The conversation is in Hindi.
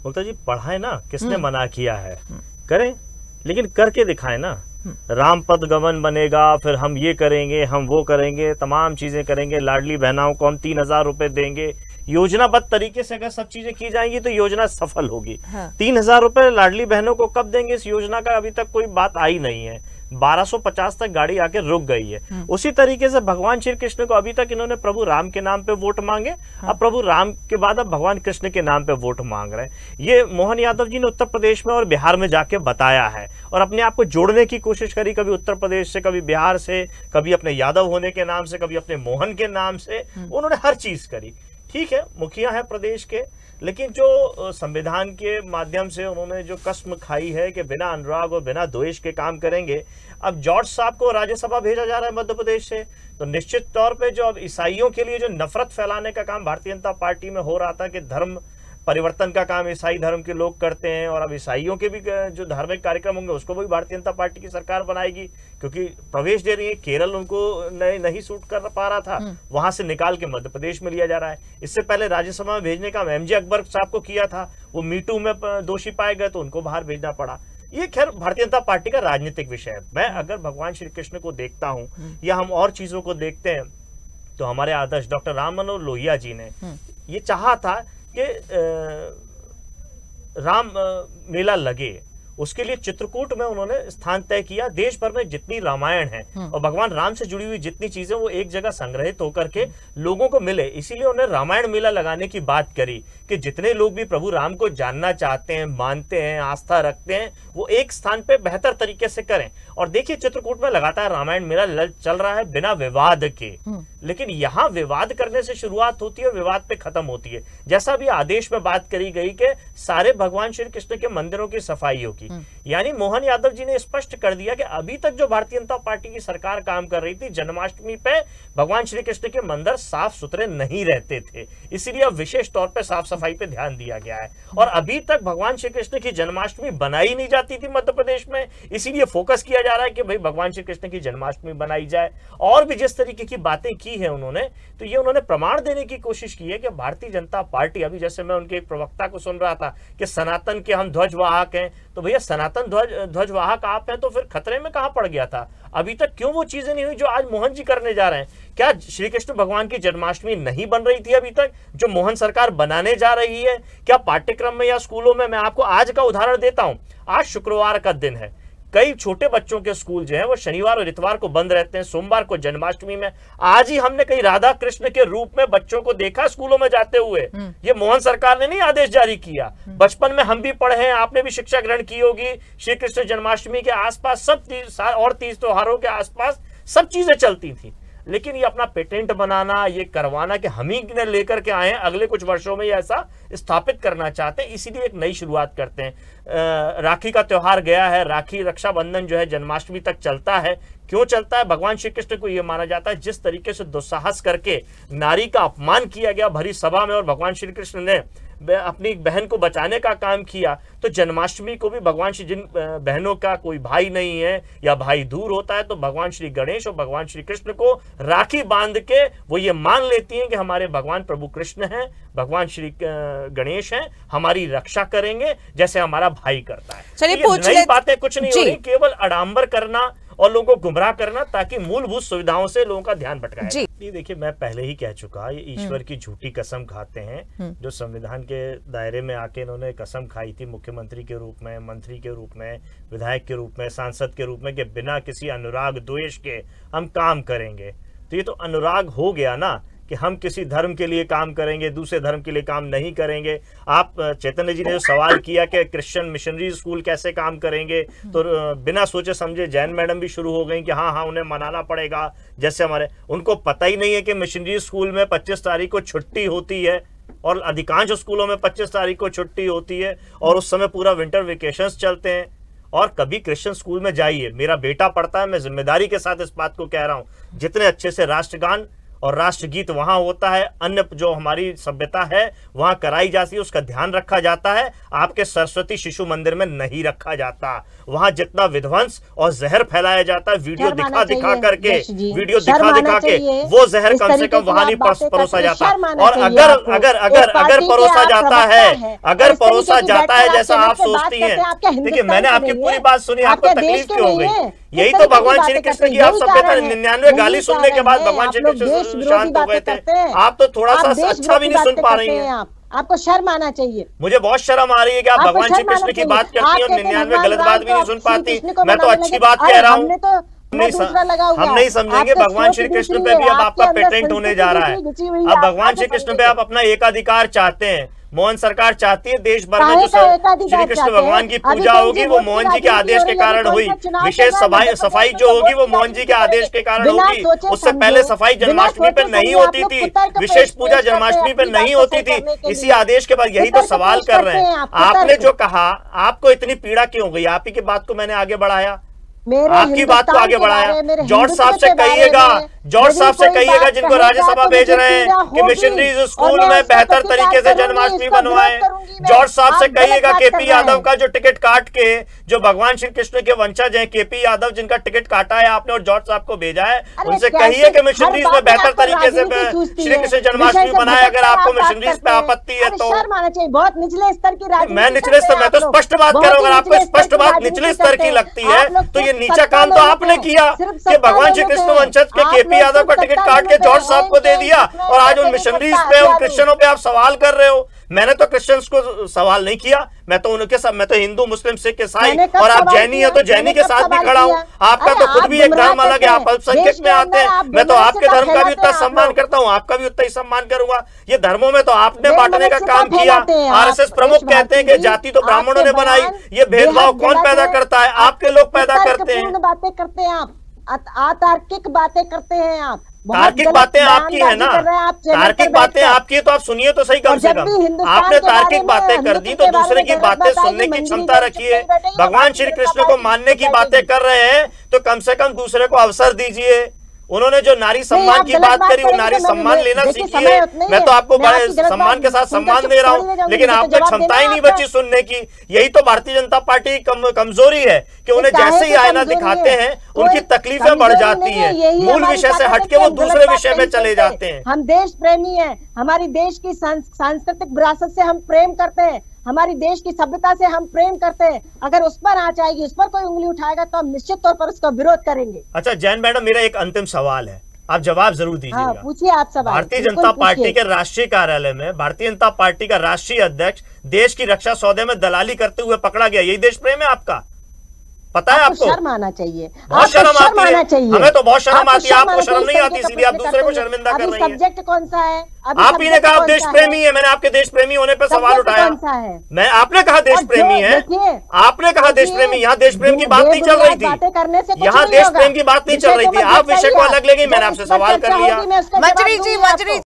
बोलता जी पढ़ाए ना, किसने मना किया है, करें लेकिन करके दिखाएं ना। राम पद गमन बनेगा, फिर हम ये करेंगे, हम वो करेंगे, तमाम चीजें करेंगे, लाडली बहनाओं को हम 3,000 रुपए देंगे, योजनाबद्ध तरीके से अगर सब चीजें की जाएंगी तो योजना सफल होगी। 3,000 रुपए लाडली बहनों को कब देंगे, इस योजना का अभी तक कोई बात आई नहीं है। 1250 तक गाड़ी आके रुक गई है। उसी तरीके से भगवान श्री कृष्ण को अभी तक इन्होंने प्रभु राम के नाम पे वोट मांगे, अब प्रभु राम के बाद अब भगवान कृष्ण के नाम पे वोट मांग रहे हैं। ये मोहन यादव जी ने उत्तर प्रदेश में और बिहार में जाके बताया है और अपने आप को जोड़ने की कोशिश करी, कभी उत्तर प्रदेश से, कभी बिहार से, कभी अपने यादव होने के नाम से, कभी अपने मोहन के नाम से, उन्होंने हर चीज करी। ठीक है, मुखिया है प्रदेश के, लेकिन जो संविधान के माध्यम से उन्होंने जो कसम खाई है कि बिना अनुराग और बिना द्वेष के काम करेंगे। अब जॉर्ज साहब को राज्यसभा भेजा जा रहा है मध्य प्रदेश से, तो निश्चित तौर पे जो अब ईसाइयों के लिए जो नफरत फैलाने का काम भारतीय जनता पार्टी में हो रहा था कि धर्म परिवर्तन का काम ईसाई धर्म के लोग करते हैं, और अब ईसाइयों के भी जो धार्मिक कार्यक्रम होंगे उसको भी भारतीय जनता पार्टी की सरकार बनाएगी, क्योंकि प्रवेश दे रही है। केरल उनको नहीं सूट कर पा रहा था, वहां से निकाल के मध्य प्रदेश में लिया जा रहा है। इससे पहले राज्यसभा में भेजने का एमजे अकबर साहब को किया था, वो मीटू में दोषी पाए गए तो उनको बाहर भेजना पड़ा। ये खैर भारतीय जनता पार्टी का राजनीतिक विषय है। मैं अगर भगवान श्री कृष्ण को देखता हूँ या हम और चीजों को देखते हैं, तो हमारे आदर्श डॉक्टर राम मनोहर लोहिया जी ने ये चाहा था कि राम मेला लगे, उसके लिए चित्रकूट में उन्होंने स्थान तय किया। देश भर में जितनी रामायण है और भगवान राम से जुड़ी हुई जितनी चीजें, वो एक जगह संग्रहित होकर के लोगों को मिले, इसीलिए उन्होंने रामायण मेला लगाने की बात करी कि जितने लोग भी प्रभु राम को जानना चाहते हैं, मानते हैं, आस्था रखते हैं, वो एक स्थान पे बेहतर तरीके से करें। और देखिए चित्रकूट में लगातार रामायण मेला चल रहा है बिना विवाद के, लेकिन यहाँ विवाद करने से शुरुआत होती है, विवाद पे खत्म होती है। जैसा भी आदेश में बात करी गई कि सारे भगवान श्री कृष्ण के मंदिरों की सफाई होगी, यानी मोहन यादव जी ने स्पष्ट कर दिया कि अभी तक जो भारतीय जनता पार्टी की सरकार काम कर रही थी, जन्माष्टमी पे भगवान श्री कृष्ण के मंदिर साफ सुथरे नहीं रहते थे, इसीलिए अब विशेष तौर पे साफ सफाई पे ध्यान दिया गया है। और अभी तक भगवान श्री कृष्ण की जन्माष्टमी बनाई नहीं जाती थी मध्य प्रदेश में, इसीलिए फोकस किया जा रहा है कि भाई भगवान श्री कृष्ण की जन्माष्टमी बनाई जाए। और भी जिस तरीके की बातें की है उन्होंने, तो ये उन्होंने प्रमाण देने की कोशिश की है कि भारतीय जनता पार्टी, अभी जैसे मैं उनके एक प्रवक्ता को सुन रहा था कि सनातन के हम ध्वजवाहक हैं, तो भैया सनातन ध्वजवाहक आप हैं तो फिर खतरे में कहां पड़ गया था? अभी तक क्यों वो चीजें नहीं हुई जो आज मोहन जी करने जा रहे हैं? क्या श्री कृष्ण भगवान की जन्माष्टमी नहीं बन रही थी अभी तक, जो मोहन सरकार बनाने जा रही है? क्या पाठ्यक्रम में या स्कूलों में? मैं आपको आज का उदाहरण देता हूं। आज शुक्रवार का दिन है, कई छोटे बच्चों के स्कूल जो है वो शनिवार और इतवार को बंद रहते हैं, सोमवार को जन्माष्टमी में। आज ही हमने कई राधा कृष्ण के रूप में बच्चों को देखा स्कूलों में जाते हुए। ये मोहन सरकार ने नहीं आदेश जारी किया, बचपन में हम भी पढ़े हैं, आपने भी शिक्षा ग्रहण की होगी। श्री कृष्ण जन्माष्टमी के आसपास सब और तीज त्योहारों के आसपास सब चीजें चलती थी, लेकिन ये अपना पेटेंट बनाना, ये करवाना कि हम ही ने लेकर के आए हैं, अगले कुछ वर्षों में ये ऐसा स्थापित करना चाहते हैं, इसीलिए एक नई शुरुआत करते हैं। राखी का त्योहार गया है, राखी रक्षाबंधन जो है जन्माष्टमी तक चलता है। क्यों चलता है? भगवान श्री कृष्ण को यह माना जाता है जिस तरीके से दुस्साहस करके नारी का अपमान किया गया भरी सभा में और भगवान श्री कृष्ण ने अपनी बहन को बचाने का काम किया, तो जन्माष्टमी को भी भगवान श्री, जिन बहनों का कोई भाई नहीं है या भाई दूर होता है, तो भगवान श्री गणेश और भगवान श्री कृष्ण को राखी बांध के वो ये मान लेती हैं कि हमारे भगवान प्रभु कृष्ण हैं, भगवान श्री गणेश हैं, हमारी रक्षा करेंगे जैसे हमारा भाई करता है। चलिए नई बातें कुछ नहीं हो रही, केवल आडंबर करना और लोगों को गुमराह करना ताकि मूलभूत सुविधाओं से लोगों का ध्यान भटकाए। जी देखिए, मैं पहले ही कह चुका, ये ईश्वर की झूठी कसम खाते हैं। जो संविधान के दायरे में आके इन्होंने कसम खाई थी मुख्यमंत्री के रूप में, मंत्री के रूप में, विधायक के रूप में, सांसद के रूप में, कि बिना किसी अनुराग द्वेष के हम काम करेंगे, तो ये तो अनुराग हो गया ना कि हम किसी धर्म के लिए काम करेंगे, दूसरे धर्म के लिए काम नहीं करेंगे। आप चैतन्य जी ने जो सवाल किया कि क्रिश्चियन मिशनरी स्कूल कैसे काम करेंगे, तो बिना सोचे समझे जैन मैडम भी शुरू हो गई कि हाँ उन्हें मनाना पड़ेगा। जैसे हमारे, उनको पता ही नहीं है कि मिशनरी स्कूल में 25 तारीख को छुट्टी होती है और अधिकांश स्कूलों में 25 तारीख को छुट्टी होती है और उस समय पूरा विंटर वेकेशंस चलते हैं। और कभी क्रिश्चियन स्कूल में जाइए, मेरा बेटा पढ़ता है, मैं जिम्मेदारी के साथ इस बात को कह रहा हूँ, जितने अच्छे से राष्ट्रगान और राष्ट्रगीत वहां होता है, अन्य जो हमारी सभ्यता है वहां कराई जाती है, उसका ध्यान रखा जाता है। आपके सरस्वती शिशु मंदिर में नहीं रखा जाता। वहां जितना विध्वंस और जहर फैलाया जाता है, वीडियो दिखा करके वो जहर कम से कम वहां नहीं परोसा जाता। और अगर परोसा जाता है, अगर परोसा जाता है जैसा आप सोचती हैं, देखिए मैंने आपकी पूरी बात सुनी, आपको तकलीफ क्यों हो गई? यही तो भगवान श्री कृष्ण की आप सभ्यता 99 गाली सुनने के बाद भगवान श्री कृष्ण शांत हो गए थे। आप तो थोड़ा सा अच्छा भी नहीं सुन पा रही हैं। आपको शर्म आना चाहिए। मुझे बहुत शर्म आ रही है कि आप भगवान श्री कृष्ण की बात करती हैं और 99 गलत बात भी नहीं सुन पाती। मैं तो अच्छी बात कह रहा हूँ। हम नहीं समझेंगे। भगवान श्री कृष्ण पे भी अब आपका पेटेंट होने जा रहा है। अब भगवान श्री कृष्ण पे आप अपना एकाधिकार चाहते हैं। मोहन सरकार चाहती है देश भर में जो श्री कृष्ण भगवान की पूजा होगी वो मोहन जी के आदेश के कारण हुई। विशेष सफाई जो होगी वो मोहन जी के आदेश के कारण होगी। उससे पहले सफाई जन्माष्टमी पे नहीं होती थी, विशेष पूजा जन्माष्टमी पे नहीं होती थी। इसी आदेश के बाद यही तो सवाल कर रहे हैं। आपने जो कहा, आपको इतनी पीड़ा क्यों हो गई? आप ही की बात को मैंने आगे बढ़ाया, आपकी बात को आगे बढ़ाया। जॉर्ज साहब से कहिएगा, जॉर्ज साहब से कहिएगा जिनको राज्यसभा भेज रहे हैं कि मिशनरीज स्कूल में बेहतर तरीके से जन्माष्टमी बनवाएं। जॉर्ज साहब से कहिएगा केपी यादव का जो टिकट काट के, जो भगवान श्री कृष्ण के वंशज हैं, केपी यादव जिनका टिकट काटा है आपने और जॉर्ज साहब को भेजा है, उनसे कहिए कि मिशनरीज में बेहतर तरीके से श्री कृष्ण जन्माष्टमी बनाए। अगर आपको मिशनरीज पे आपत्ति है तो बहुत निचले स्तर की मैं निचले स्तर, मैं तो स्पष्ट बात कर रहा हूँ। अगर आपको स्पष्ट बात निचले स्तर की लगती है तो ये नीचा काम तो आपने किया कि भगवान श्री कृष्ण वंशज के केपी यादव का टिकट काट के जॉर्ज साहब को दे दिया और आज उन मिशनरीज पे, उन क्रिश्चियनों पे आप सवाल कर रहे हो। मैंने तो क्रिश्चियंस को सवाल नहीं किया, मैं तो उनके साथ, मैं तो हिंदू मुस्लिम सिख ईसाई, और आप जैनी है तो जैनी के साथ भी खड़ा हूँ। आपका तो खुद भी एक धर्म अलग है, आप अल्पसंख्यक में आते हैं। मैं तो आपके धर्म का भी उतना सम्मान करता हूँ, आपका भी उतना ही सम्मान करूंगा। ये धर्मों में तो आपने बांटने का काम किया। आरएसएस प्रमुख कहते हैं कि जाति तो ब्राह्मणों ने बनाई, ये भेदभाव कौन पैदा करता है? आपके लोग पैदा करते हैं। बातें करते हैं आप, अतार्किक बातें करते हैं आप। तार्किक बातें आपकी है ना, तार्किक बातें आपकी है तो आप सुनिए तो सही। कम से कम आपने तार्किक बातें कर दी तो दूसरे की बातें सुनने की क्षमता रखिए। भगवान श्री कृष्ण को मानने की बातें कर रहे हैं तो कम से कम दूसरे को अवसर दीजिए। उन्होंने जो नारी सम्मान की बात करी, वो नारी सम्मान लेना सीखिए। मैं तो आपको बड़े सम्मान के साथ सम्मान दे रहा हूँ, लेकिन आप में क्षमता ही नहीं बची सुनने की। यही तो भारतीय जनता पार्टी की कमजोरी है कि उन्हें जैसे ही आईना दिखाते हैं उनकी तकलीफें बढ़ जाती हैं, मूल विषय से हटके वो दूसरे विषय में चले जाते हैं। हम देश प्रेमी हैं, हमारी देश की सांस्कृतिक विरासत से हम प्रेम करते हैं, हमारी देश की सभ्यता से हम प्रेम करते हैं। अगर उस पर आंच आएगी, उस पर कोई उंगली उठाएगा तो हम निश्चित तौर पर उसका विरोध करेंगे। अच्छा जैन मैडम, मेरा एक अंतिम सवाल है, आप जवाब जरूर दीजिएगा। हाँ, पूछिए आप सवाल। भारतीय जनता पार्टी के राष्ट्रीय कार्यालय में भारतीय जनता पार्टी का राष्ट्रीय अध्यक्ष देश की रक्षा सौदे में दलाली करते हुए पकड़ा गया, यही देश प्रेम है आपका? पता है आपको? शर्म आना चाहिए, बहुत शर्म आती है। हमें तो बहुत शर्म आती है, आपको शर्म नहीं आती, इसलिए आप दूसरे को शर्मिंदा कर रही हैं। सब्जेक्ट कौन सा है? आप ही ने कहा आप देश प्रेमी है, मैंने आपके देश प्रेमी होने पर सवाल उठाया। मैं आपने कहा देश प्रेमी है, आपने कहा देश प्रेमी। यहाँ देश प्रेम की बात नहीं चल रही थी, यहाँ देश प्रेम की बात नहीं चल रही थी। आप विषय को अलग ले गई, मैंने आपसे सवाल कर लिया। मजरी जी, मजरी